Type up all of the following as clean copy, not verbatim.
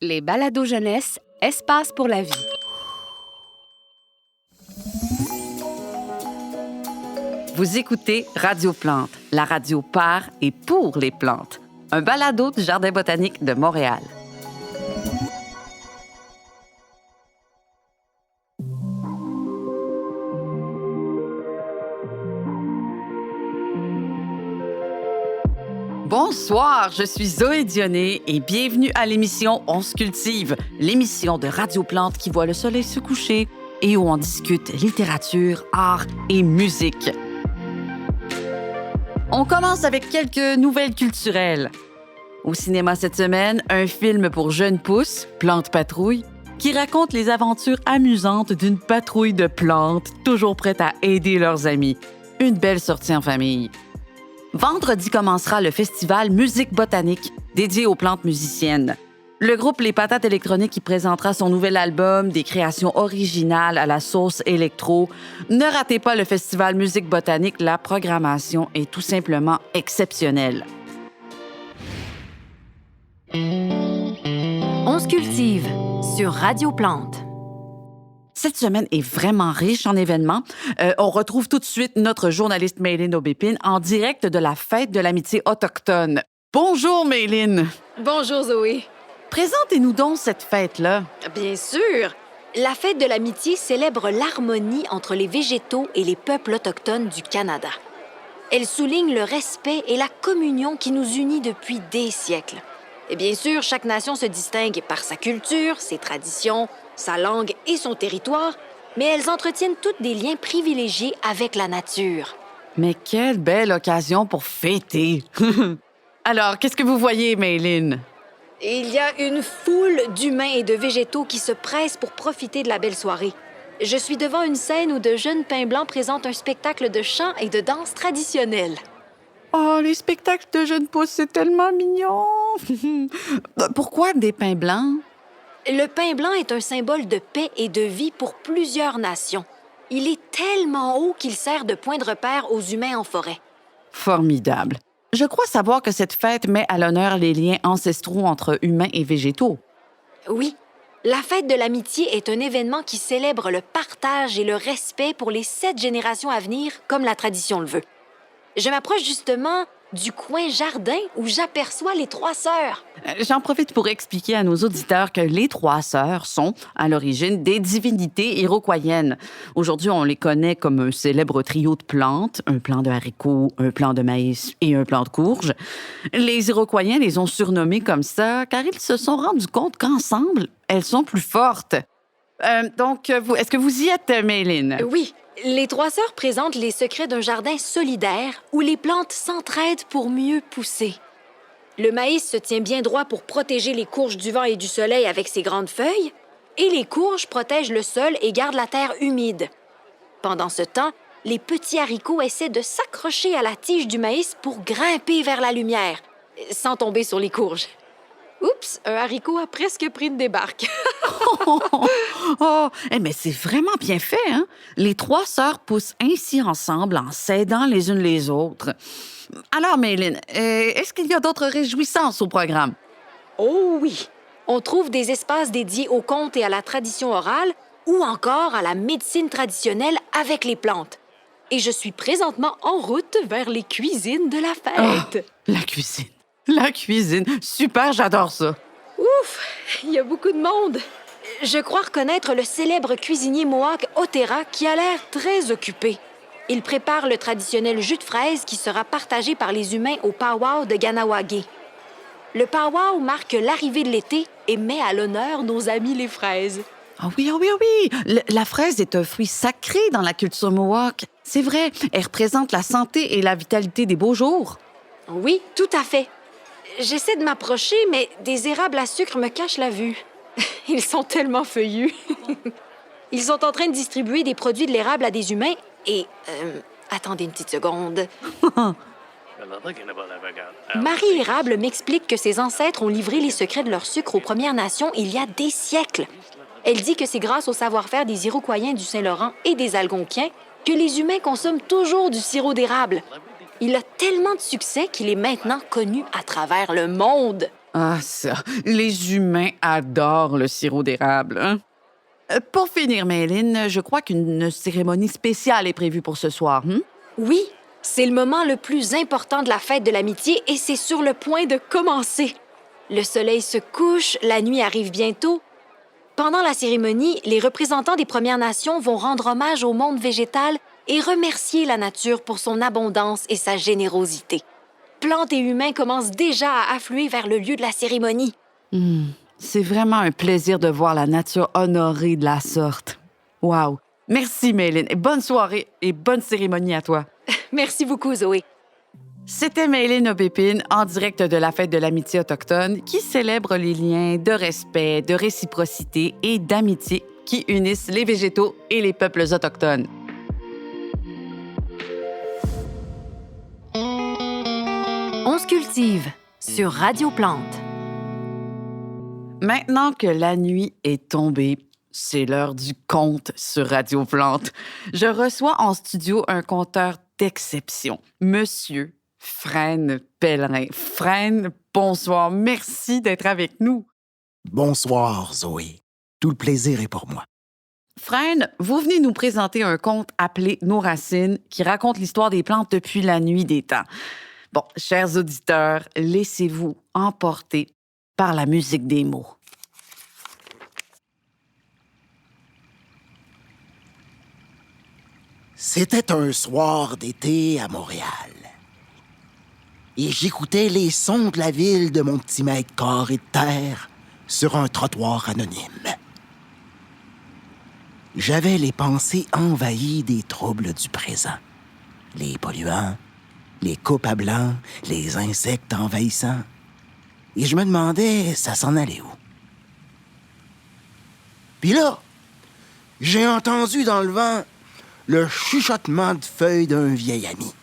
Les balados jeunesse, espace pour la vie. Vous écoutez Radio Plante, la radio par et pour les plantes. Un balado du Jardin botanique de Montréal. Bonsoir, je suis Zoé Dionné et bienvenue à l'émission On se cultive, l'émission de Radio Plante qui voit le soleil se coucher et où on discute littérature, art et musique. On commence avec quelques nouvelles culturelles. Au cinéma cette semaine, un film pour jeunes pousses, Plante Patrouille, qui raconte les aventures amusantes d'une patrouille de plantes toujours prête à aider leurs amis. Une belle sortie en famille. Vendredi commencera le festival Musique botanique, dédié aux plantes musiciennes. Le groupe Les Patates électroniques y présentera son nouvel album, des créations originales à la sauce électro. Ne ratez pas le festival Musique botanique, la programmation est tout simplement exceptionnelle. On se cultive sur Radio Plante. Cette semaine est vraiment riche en événements. On retrouve tout de suite notre journaliste Mayline Aubépine en direct de la Fête de l'amitié autochtone. Bonjour Mayline! Bonjour Zoé. Présentez-nous donc cette fête-là. Bien sûr. La Fête de l'amitié célèbre l'harmonie entre les végétaux et les peuples autochtones du Canada. Elle souligne le respect et la communion qui nous unit depuis des siècles. Et bien sûr, chaque nation se distingue par sa culture, ses traditions, sa langue et son territoire, mais elles entretiennent toutes des liens privilégiés avec la nature. Mais quelle belle occasion pour fêter! Alors, qu'est-ce que vous voyez, Mayline? Il y a une foule d'humains et de végétaux qui se pressent pour profiter de la belle soirée. Je suis devant une scène où de jeunes pins blancs présentent un spectacle de chant et de danse traditionnelle. Oh, les spectacles de jeunes pousses, c'est tellement mignon! Pourquoi des pins blancs? Le pin blanc est un symbole de paix et de vie pour plusieurs nations. Il est tellement haut qu'il sert de point de repère aux humains en forêt. Formidable. Je crois savoir que cette fête met à l'honneur les liens ancestraux entre humains et végétaux. Oui, la Fête de l'amitié est un événement qui célèbre le partage et le respect pour les 7 générations à venir, comme la tradition le veut. Je m'approche justement du coin jardin où j'aperçois les 3 sœurs. J'en profite pour expliquer à nos auditeurs que les 3 sœurs sont, à l'origine, des divinités iroquoiennes. Aujourd'hui, on les connaît comme un célèbre trio de plantes, un plant de haricots, un plant de maïs et un plant de courge. Les Iroquoiens les ont surnommées comme ça car ils se sont rendus compte qu'ensemble, elles sont plus fortes. Est-ce que vous y êtes, Mayline? Oui. Les 3 sœurs présentent les secrets d'un jardin solidaire où les plantes s'entraident pour mieux pousser. Le maïs se tient bien droit pour protéger les courges du vent et du soleil avec ses grandes feuilles, et les courges protègent le sol et gardent la terre humide. Pendant ce temps, les petits haricots essaient de s'accrocher à la tige du maïs pour grimper vers la lumière, sans tomber sur les courges. Oups, un haricot a presque pris une débarque. Mais c'est vraiment bien fait, hein? Les 3 sœurs poussent ainsi ensemble en s'aidant les unes les autres. Alors, Mayline, est-ce qu'il y a d'autres réjouissances au programme? Oh oui! On trouve des espaces dédiés aux contes et à la tradition orale ou encore à la médecine traditionnelle avec les plantes. Et je suis présentement en route vers les cuisines de la fête. Oh, la cuisine! La cuisine! Super, j'adore ça! Ouf! Il y a beaucoup de monde! Je crois reconnaître le célèbre cuisinier Mohawk Otera qui a l'air très occupé. Il prépare le traditionnel jus de fraise qui sera partagé par les humains au powwow de Ganawagé. Le powwow marque l'arrivée de l'été et met à l'honneur nos amis les fraises. Ah oui, ah oui, ah oui! La fraise est un fruit sacré dans la culture Mohawk. C'est vrai, elle représente la santé et la vitalité des beaux jours. Oui, tout à fait. J'essaie de m'approcher, mais des érables à sucre me cachent la vue. Ils sont tellement feuillus. Ils sont en train de distribuer des produits de l'érable à des humains et... attendez une petite seconde. Marie Érable m'explique que ses ancêtres ont livré les secrets de leur sucre aux Premières Nations il y a des siècles. Elle dit que c'est grâce au savoir-faire des Iroquoiens du Saint-Laurent et des Algonquiens que les humains consomment toujours du sirop d'érable. Il a tellement de succès qu'il est maintenant connu à travers le monde. Ah, ça, les humains adorent le sirop d'érable, hein? Pour finir, Méline, je crois qu'une cérémonie spéciale est prévue pour ce soir, hein? Oui, c'est le moment le plus important de la fête de l'amitié et c'est sur le point de commencer. Le soleil se couche, la nuit arrive bientôt. Pendant la cérémonie, les représentants des Premières Nations vont rendre hommage au monde végétal et remercier la nature pour son abondance et sa générosité. Plantes et humains commencent déjà à affluer vers le lieu de la cérémonie. C'est vraiment un plaisir de voir la nature honorée de la sorte. Wow! Merci, Méline. Bonne soirée et bonne cérémonie à toi. Merci beaucoup, Zoé. C'était Méline Aubépine en direct de la Fête de l'amitié autochtone qui célèbre les liens de respect, de réciprocité et d'amitié qui unissent les végétaux et les peuples autochtones. On se cultive sur Radio Plante. Maintenant que la nuit est tombée, c'est l'heure du conte sur Radio Plante. Je reçois en studio un conteur d'exception, Monsieur Frêne Pellerin. Frêne, bonsoir. Merci d'être avec nous. Bonsoir, Zoé. Tout le plaisir est pour moi. Frêne, vous venez nous présenter un conte appelé Nos racines qui raconte l'histoire des plantes depuis la nuit des temps. Bon, chers auditeurs, laissez-vous emporter par la musique des mots. C'était un soir d'été à Montréal. Et j'écoutais les sons de la ville de mon petit mètre carré de terre sur un trottoir anonyme. J'avais les pensées envahies des troubles du présent. Les polluants, les coupes à blanc, les insectes envahissants. Et je me demandais, ça s'en allait où? Puis là, j'ai entendu dans le vent le chuchotement de feuilles d'un vieil ami.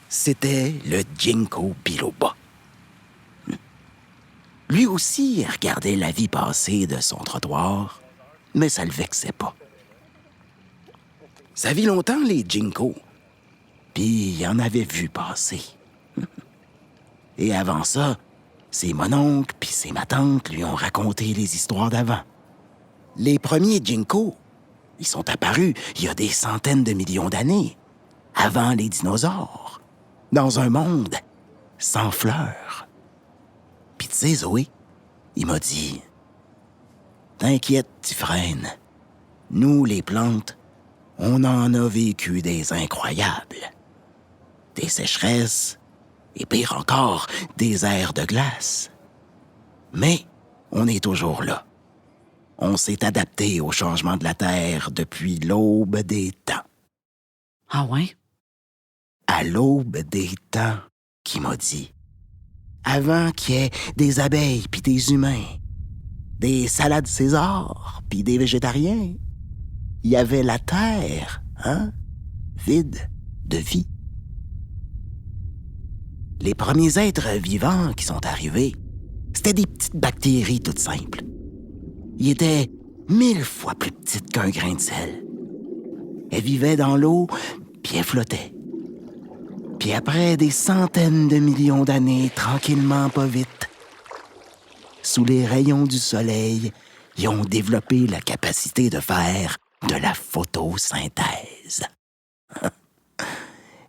C'était le Ginkgo biloba. Lui aussi regardait la vie passer de son trottoir, mais ça le vexait pas. Ça vit longtemps, les Ginkgo, puis il en avait vu passer. Et avant ça, c'est mon oncle puis c'est ma tante lui ont raconté les histoires d'avant. Les premiers Ginkgo, ils sont apparus il y a des centaines de millions d'années, avant les dinosaures, dans un monde sans fleurs. Puis tu sais, Zoé, il m'a dit « T'inquiète, petit frêne, nous, les plantes, on en a vécu des incroyables. Des sécheresses, et pire encore, des ères de glace. Mais on est toujours là. On s'est adapté au changement de la Terre depuis l'aube des temps. » Ah ouais? À l'aube des temps, qui m'a dit. Avant qu'il y ait des abeilles puis des humains, des salades César puis des végétariens, il y avait la Terre, hein? Vide de vie. Les premiers êtres vivants qui sont arrivés, c'était des petites bactéries toutes simples. Ils étaient 1000 fois plus petites qu'un grain de sel. Elles vivaient dans l'eau, puis elles flottaient. Puis après des centaines de millions d'années, tranquillement, pas vite, sous les rayons du soleil, ils ont développé la capacité de faire de la photosynthèse.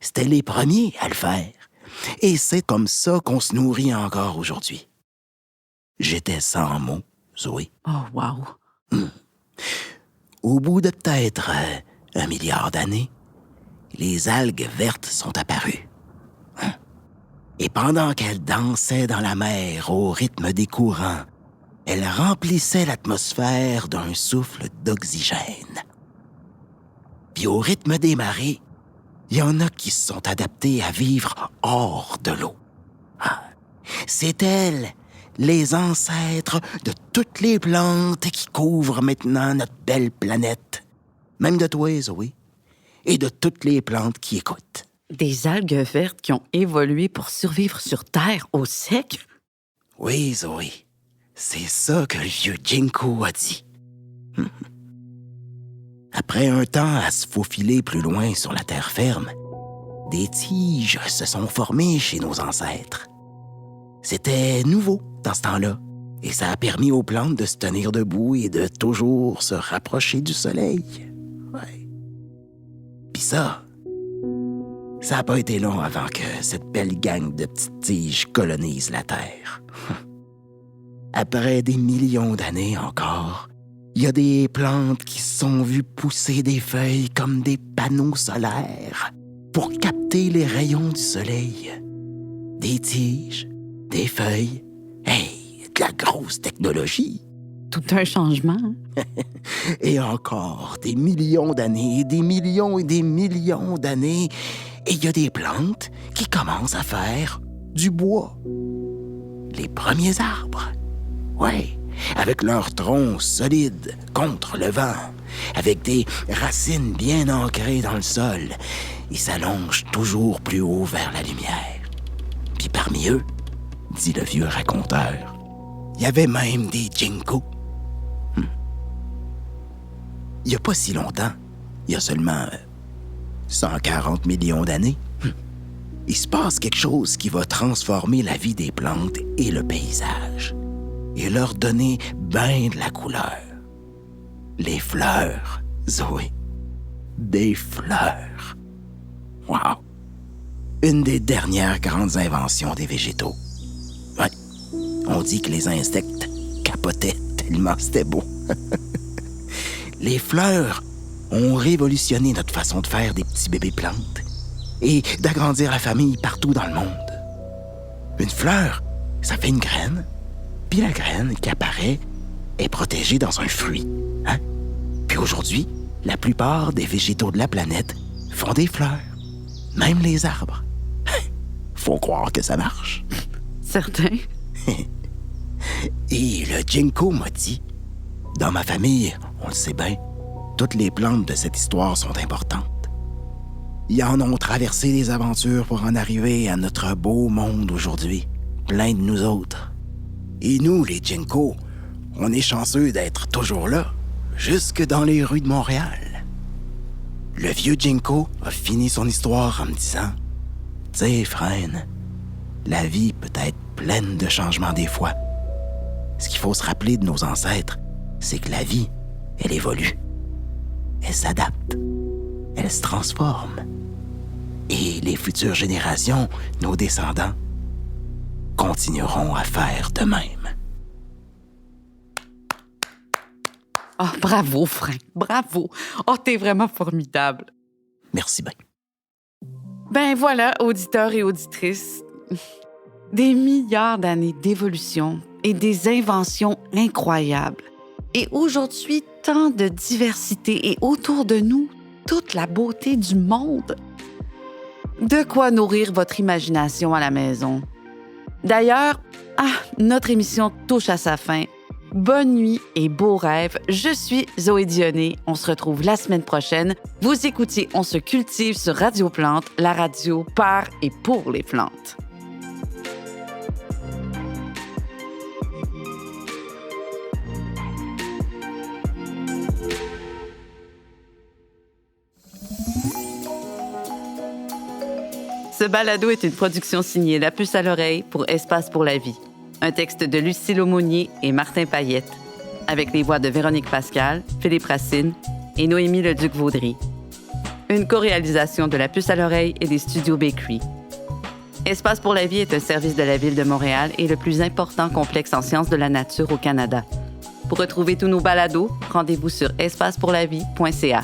C'était les premiers à le faire. Et c'est comme ça qu'on se nourrit encore aujourd'hui. J'étais sans mots, Zoé. Oh, wow. Au bout de peut-être 1 milliard d'années, les algues vertes sont apparues. Et pendant qu'elles dansaient dans la mer au rythme des courants, elles remplissaient l'atmosphère d'un souffle d'oxygène. Puis au rythme des marées, il y en a qui se sont adaptés à vivre hors de l'eau. C'est elles, les ancêtres de toutes les plantes qui couvrent maintenant notre belle planète. Même de toi, Zoé, et de toutes les plantes qui écoutent. Des algues vertes qui ont évolué pour survivre sur Terre au sec? Oui, Zoé, c'est ça que le vieux Ginkgo a dit. Après un temps à se faufiler plus loin sur la terre ferme, des tiges se sont formées chez nos ancêtres. C'était nouveau dans ce temps-là. Et ça a permis aux plantes de se tenir debout et de toujours se rapprocher du soleil. Ouais. Puis ça n'a pas été long avant que cette belle gang de petites tiges colonise la Terre. Après des millions d'années encore, il y a des plantes qui se sont vues pousser des feuilles comme des panneaux solaires pour capter les rayons du soleil. Des tiges, des feuilles, hey, de la grosse technologie. Tout un changement. Et encore des millions d'années, des millions et des millions d'années, et il y a des plantes qui commencent à faire du bois. Les premiers arbres. Ouais, avec leurs troncs solides contre le vent, avec des racines bien ancrées dans le sol, ils s'allongent toujours plus haut vers la lumière. Puis parmi eux, dit le vieux raconteur, il y avait même des ginkgos. Il n'y a pas si longtemps, il y a seulement 140 millions d'années, il se passe quelque chose qui va transformer la vie des plantes et le paysage et leur donner ben de la couleur. Les fleurs, Zoé. Des fleurs. Wow! Une des dernières grandes inventions des végétaux. Ouais, on dit que les insectes capotaient tellement c'était beau. Les fleurs ont révolutionné notre façon de faire des petits bébés plantes et d'agrandir la famille partout dans le monde. Une fleur, ça fait une graine, puis la graine qui apparaît est protégée dans un fruit. Hein? Puis aujourd'hui, la plupart des végétaux de la planète font des fleurs, même les arbres. Faut croire que ça marche. Certain. Et le ginkgo m'a dit, dans ma famille, on le sait bien, toutes les plantes de cette histoire sont importantes. Ils en ont traversé des aventures pour en arriver à notre beau monde aujourd'hui, plein de nous autres. Et nous, les ginkgos, on est chanceux d'être toujours là, jusque dans les rues de Montréal. Le vieux ginkgo a fini son histoire en me disant « Tu sais, Frêne, la vie peut être pleine de changements des fois. Ce qu'il faut se rappeler de nos ancêtres, c'est que la vie, elle évolue. Elle s'adapte. Elle se transforme. Et les futures générations, nos descendants, continueront à faire de même. » Oh, bravo, Frank, bravo. Oh, t'es vraiment formidable. Merci bien. Ben voilà, auditeurs et auditrices, des milliards d'années d'évolution et des inventions incroyables. Et aujourd'hui, tant de diversité et autour de nous, toute la beauté du monde. De quoi nourrir votre imagination à la maison. D'ailleurs, notre émission touche à sa fin. Bonne nuit et beaux rêves. Je suis Zoé Dionné. On se retrouve la semaine prochaine. Vous écoutiez On se cultive sur Radio Plante, la radio par et pour les plantes. Ce balado est une production signée La Puce à l'oreille pour Espace pour la vie. Un texte de Lucille Aumonier et Martin Payette, avec les voix de Véronique Pascal, Philippe Racine et Noémie Leduc-Vaudry. Une co-réalisation de La Puce à l'oreille et des studios Bakery. Espace pour la vie est un service de la Ville de Montréal et le plus important complexe en sciences de la nature au Canada. Pour retrouver tous nos balados, rendez-vous sur espacepourlavie.ca.